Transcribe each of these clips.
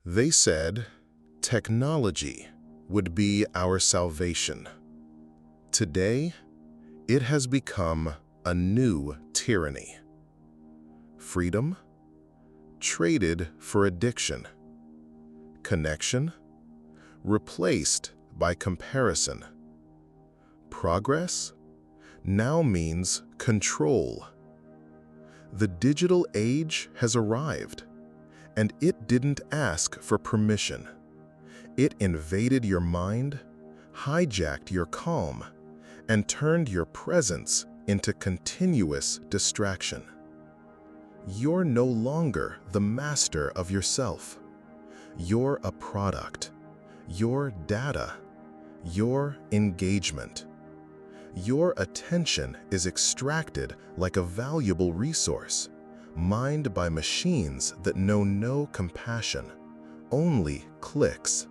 They said technology would be our salvation. Today, it has become a new tyranny. Freedom traded for addiction. Connection replaced by comparison. Progress now means control. The digital age has arrived, and it didn't ask for permission. It invaded your mind, hijacked your calm, and turned your presence into continuous distraction. You're no longer the master of yourself. You're a product, your data, your engagement. Your attention is extracted like a valuable resource, mined by machines that know no compassion, only clicks.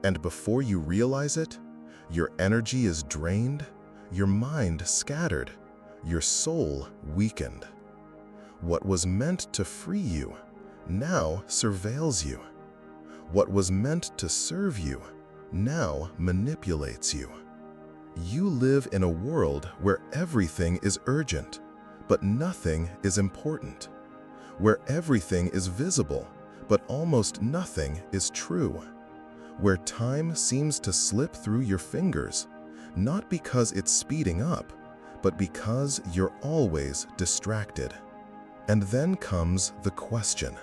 And before you realize it, your energy is drained, your mind scattered, your soul weakened. What was meant to free you now surveils you. What was meant to serve you now manipulates you. You live in a world where everything is urgent, but nothing is important. Where everything is visible, but almost nothing is true. Where time seems to slip through your fingers, not because it's speeding up, but because you're always distracted. And then comes the question: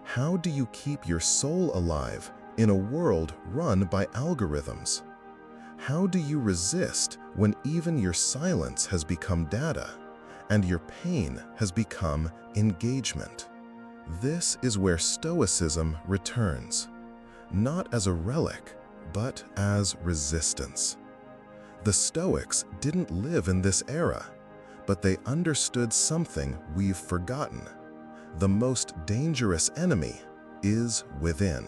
how do you keep your soul alive in a world run by algorithms? How do you resist when even your silence has become data and your pain has become engagement? This is where Stoicism returns, not as a relic, but as resistance. The Stoics didn't live in this era, but they understood something we've forgotten. The most dangerous enemy is within.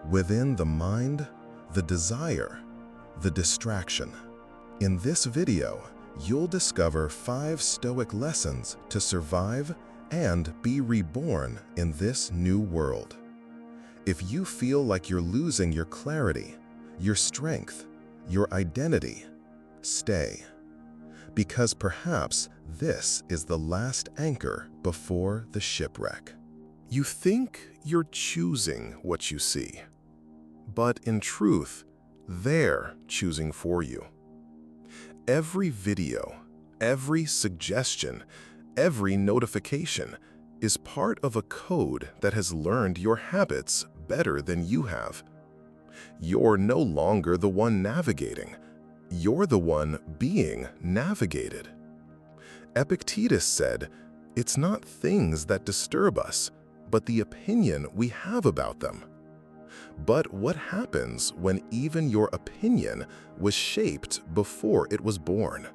Within the mind, the desire, the distraction. In this video, you'll discover 5 Stoic lessons to survive and be reborn in this new world. If you feel like you're losing your clarity, your strength, your identity, stay. Because perhaps this is the last anchor before the shipwreck. You think you're choosing what you see, but in truth, they're choosing for you. Every video, every suggestion, every notification is part of a code that has learned your habits better than you have. You're no longer the one navigating. You're the one being navigated. Epictetus said, "It's not things that disturb us, but the opinion we have about them." But what happens when even your opinion was shaped before it was born?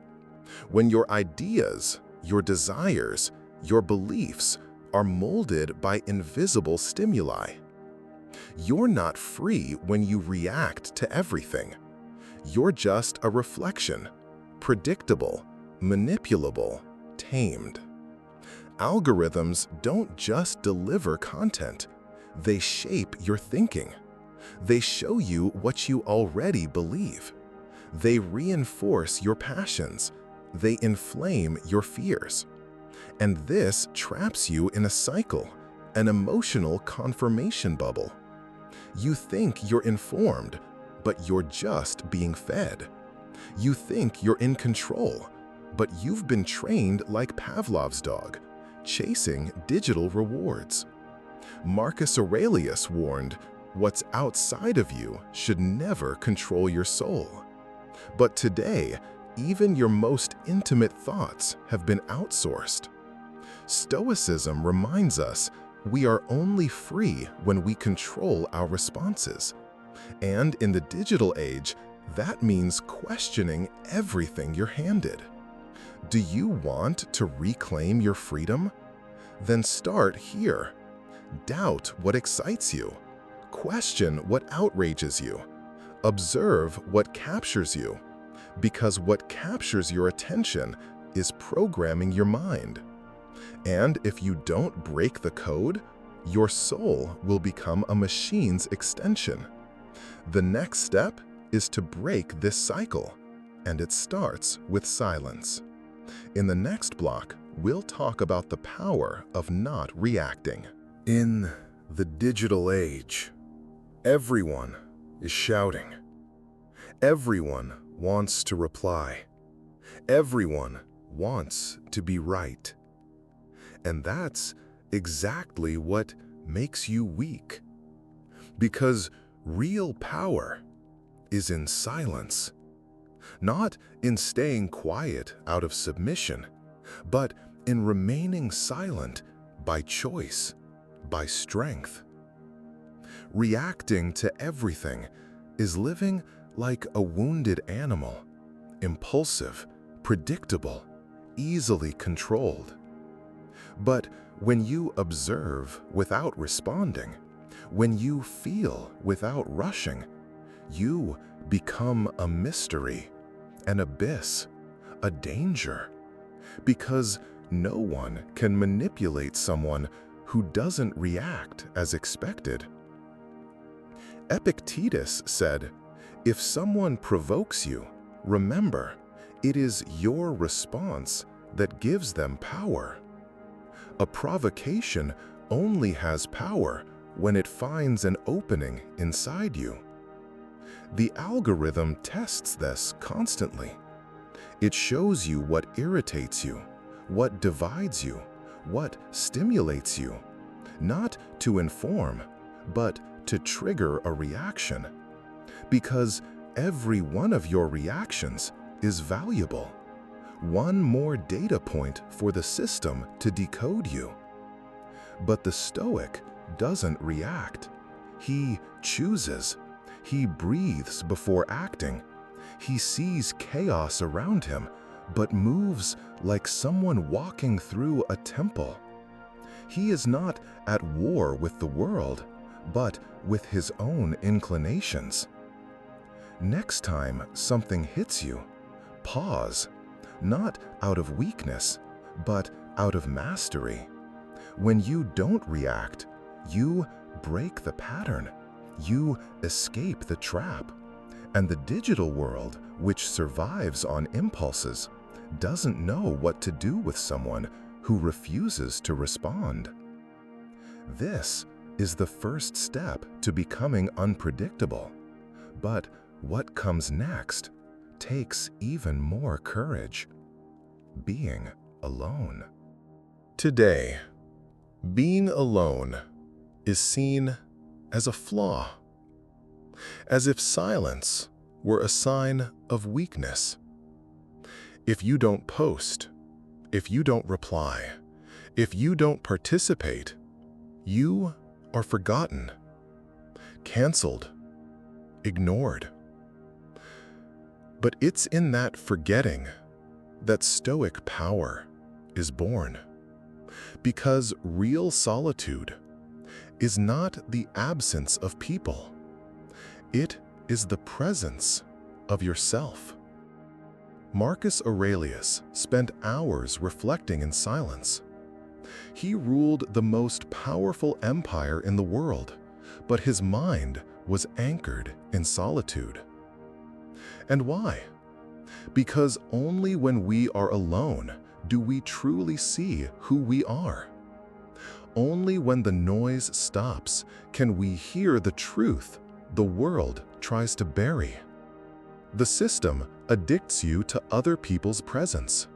When your ideas, your desires, your beliefs are molded by invisible stimuli? You're not free when you react to everything. You're just a reflection, predictable, manipulable, tamed. Algorithms don't just deliver content, they shape your thinking. They show you what you already believe. They reinforce your passions. They inflame your fears. And this traps you in a cycle, an emotional confirmation bubble. You think you're informed, but you're just being fed. You think you're in control, but you've been trained like Pavlov's dog, chasing digital rewards. Marcus Aurelius warned, "What's outside of you should never control your soul." But today, even your most intimate thoughts have been outsourced. Stoicism reminds us we are only free when we control our responses. And in the digital age, that means questioning everything you're handed. Do you want to reclaim your freedom? Then start here. Doubt what excites you. Question what outrages you. Observe what captures you. Because what captures your attention is programming your mind. And if you don't break the code, your soul will become a machine's extension. The next step is to break this cycle, and it starts with silence. In the next block, we'll talk about the power of not reacting. In the digital age, everyone is shouting. Everyone wants to reply. Everyone wants to be right. And that's exactly what makes you weak. Because real power is in silence. Not in staying quiet out of submission, but in remaining silent by choice, by strength. Reacting to everything is living like a wounded animal, impulsive, predictable, easily controlled. But when you observe without responding, when you feel without rushing, you become a mystery, an abyss, a danger, because no one can manipulate someone who doesn't react as expected. Epictetus said, "If someone provokes you, remember, it is your response that gives them power." A provocation only has power when it finds an opening inside you. The algorithm tests this constantly. It shows you what irritates you, what divides you, what stimulates you, not to inform, but to trigger a reaction. Because every one of your reactions is valuable. One more data point for the system to decode you. But the Stoic doesn't react. He chooses. He breathes before acting. He sees chaos around him, but moves like someone walking through a temple. He is not at war with the world, but with his own inclinations. Next time something hits you, pause, not out of weakness, but out of mastery. When you don't react, you break the pattern. You escape the trap. And the digital world, which survives on impulses, doesn't know what to do with someone who refuses to respond. This is the first step to becoming unpredictable. But what comes next takes even more courage: being alone. Today, being alone is seen as a flaw, as if silence were a sign of weakness. If you don't post, if you don't reply, if you don't participate, you are forgotten, canceled, ignored. But it's in that forgetting that Stoic power is born. Because real solitude is not the absence of people. It is the presence of yourself. Marcus Aurelius spent hours reflecting in silence. He ruled the most powerful empire in the world, but his mind was anchored in solitude. And why? Because only when we are alone do we truly see who we are. Only when the noise stops can we hear the truth the world tries to bury. The system addicts you to other people's presence,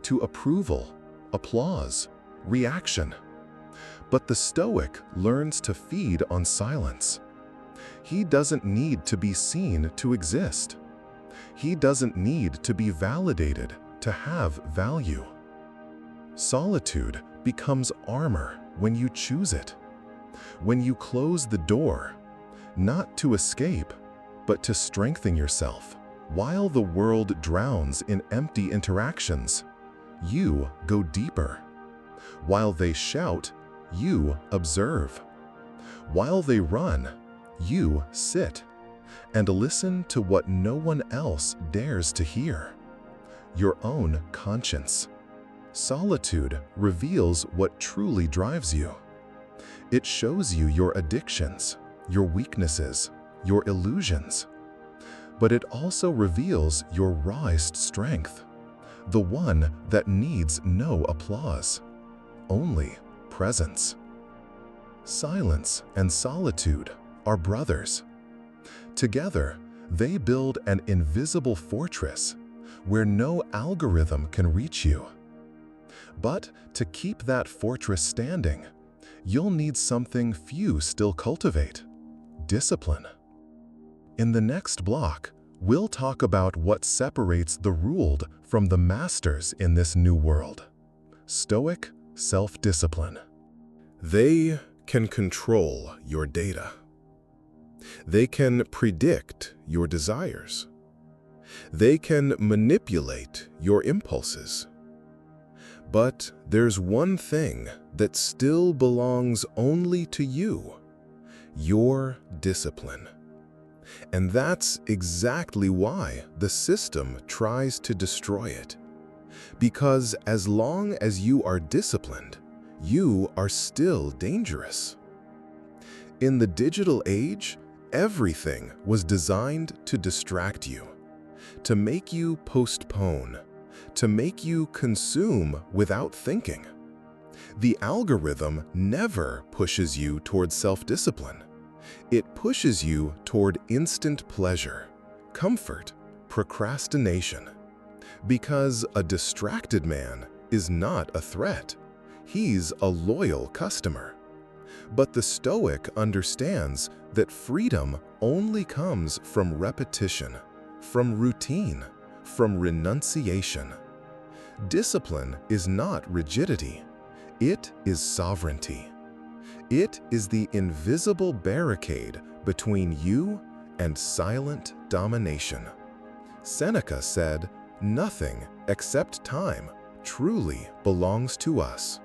to approval, applause, reaction. But the Stoic learns to feed on silence. He doesn't need to be seen to exist. He doesn't need to be validated to have value. Solitude becomes armor when you choose it. When you close the door, not to escape, but to strengthen yourself. While the world drowns in empty interactions, you go deeper. While they shout, you observe. While they run, you sit and listen to what no one else dares to hear: your own conscience. Solitude reveals what truly drives you. It shows you your addictions, your weaknesses, your illusions. But it also reveals your rawest strength, the one that needs no applause, only presence. Silence and solitude are brothers. Together, they build an invisible fortress where no algorithm can reach you. But to keep that fortress standing, you'll need something few still cultivate: discipline. In the next block, we'll talk about what separates the ruled from the masters in this new world: Stoic self-discipline. They can control your data. They can predict your desires. They can manipulate your impulses. But there's one thing that still belongs only to you: your discipline. And that's exactly why the system tries to destroy it. Because as long as you are disciplined, you are still dangerous. In the digital age, everything was designed to distract you, to make you postpone, to make you consume without thinking. The algorithm never pushes you toward self-discipline. It pushes you toward instant pleasure, comfort, procrastination. Because a distracted man is not a threat. He's a loyal customer. But the Stoic understands that freedom only comes from repetition, from routine, from renunciation. Discipline is not rigidity. It is sovereignty. It is the invisible barricade between you and silent domination. Seneca said, "Nothing except time truly belongs to us."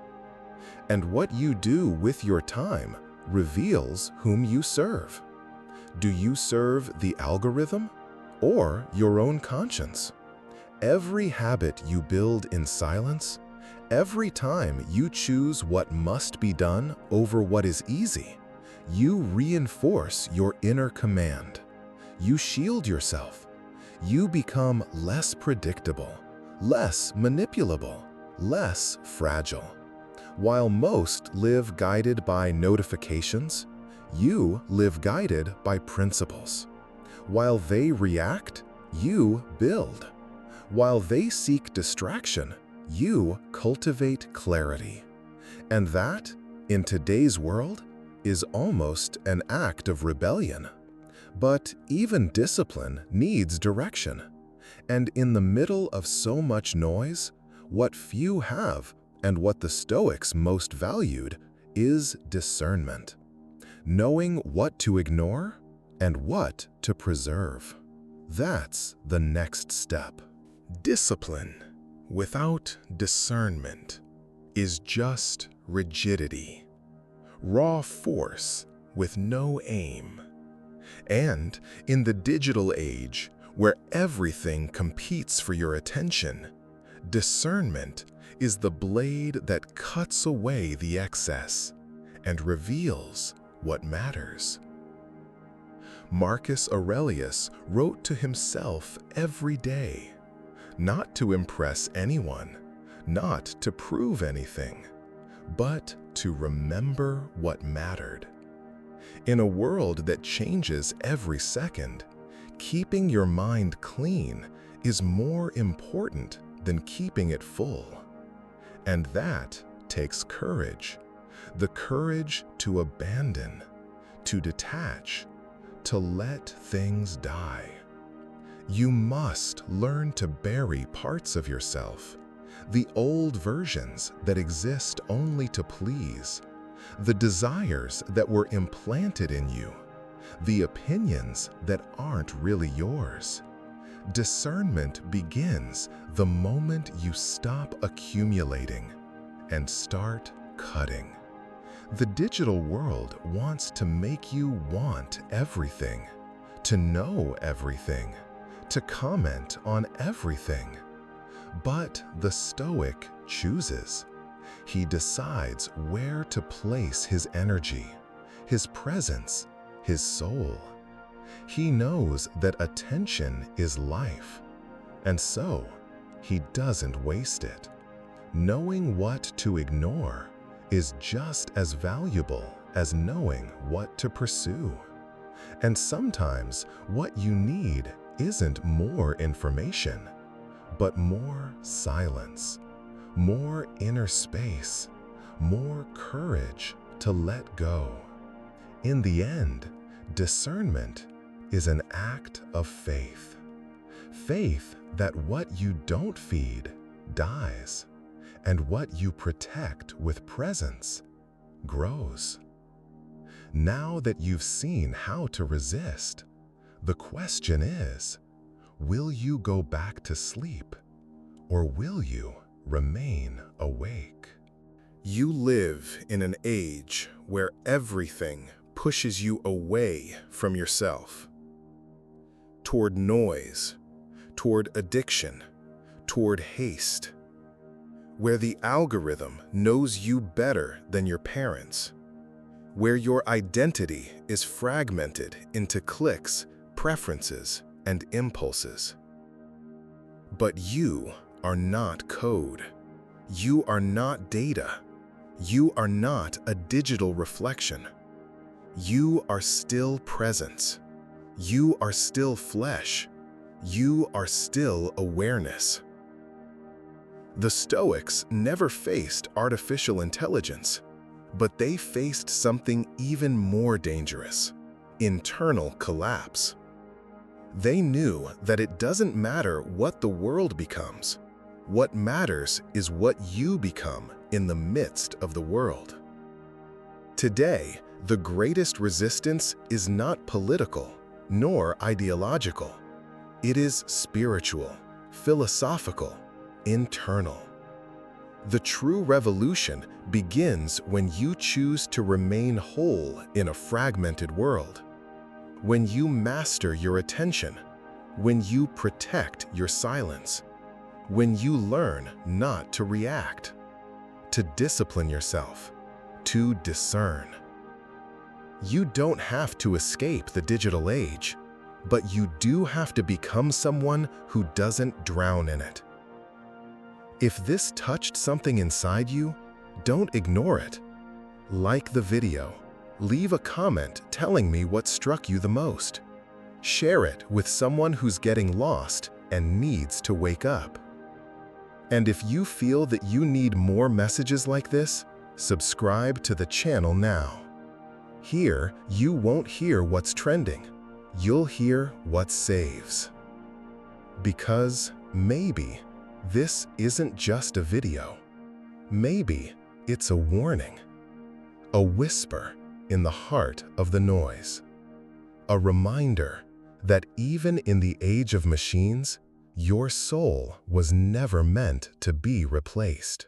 And what you do with your time reveals whom you serve. Do you serve the algorithm or your own conscience? Every habit you build in silence, every time you choose what must be done over what is easy, you reinforce your inner command. You shield yourself. You become less predictable, less manipulable, less fragile. While most live guided by notifications, you live guided by principles. While they react, you build. While they seek distraction, you cultivate clarity. And that, in today's world, is almost an act of rebellion. But even discipline needs direction. And in the middle of so much noise, what few have and what the Stoics most valued is discernment. Knowing what to ignore and what to preserve. That's the next step. Discipline without discernment is just rigidity, raw force with no aim. And in the digital age, where everything competes for your attention, discernment is the blade that cuts away the excess and reveals what matters. Marcus Aurelius wrote to himself every day, not to impress anyone, not to prove anything, but to remember what mattered. In a world that changes every second, keeping your mind clean is more important than keeping it full. And that takes courage, the courage to abandon, to detach, to let things die. You must learn to bury parts of yourself, the old versions that exist only to please, the desires that were implanted in you, the opinions that aren't really yours. Discernment begins the moment you stop accumulating and start cutting. The digital world wants to make you want everything, to know everything, to comment on everything. But the Stoic chooses. He decides where to place his energy, his presence, his soul. He knows that attention is life, and so he doesn't waste it. Knowing what to ignore is just as valuable as knowing what to pursue. And sometimes what you need isn't more information, but more silence, more inner space, more courage to let go. In the end, discernment is an act of faith. Faith that what you don't feed dies, and what you protect with presence grows. Now that you've seen how to resist, the question is, will you go back to sleep, or will you remain awake? You live in an age where everything pushes you away from yourself, toward noise, toward addiction, toward haste, where the algorithm knows you better than your parents, where your identity is fragmented into clicks, preferences, and impulses. But you are not code. You are not data. You are not a digital reflection. You are still presence. You are still flesh. You are still awareness. The Stoics never faced artificial intelligence, but they faced something even more dangerous: internal collapse. They knew that it doesn't matter what the world becomes. What matters is what you become in the midst of the world. Today, the greatest resistance is not political nor ideological. It is spiritual, philosophical, internal. The true revolution begins when you choose to remain whole in a fragmented world, when you master your attention, when you protect your silence, when you learn not to react, to discipline yourself, to discern. You don't have to escape the digital age, but you do have to become someone who doesn't drown in it. If this touched something inside you, don't ignore it. Like the video, leave a comment telling me what struck you the most. Share it with someone who's getting lost and needs to wake up. And if you feel that you need more messages like this, subscribe to the channel now. Here, you won't hear what's trending. You'll hear what saves. Because maybe this isn't just a video. Maybe it's a warning, a whisper in the heart of the noise, a reminder that even in the age of machines, your soul was never meant to be replaced.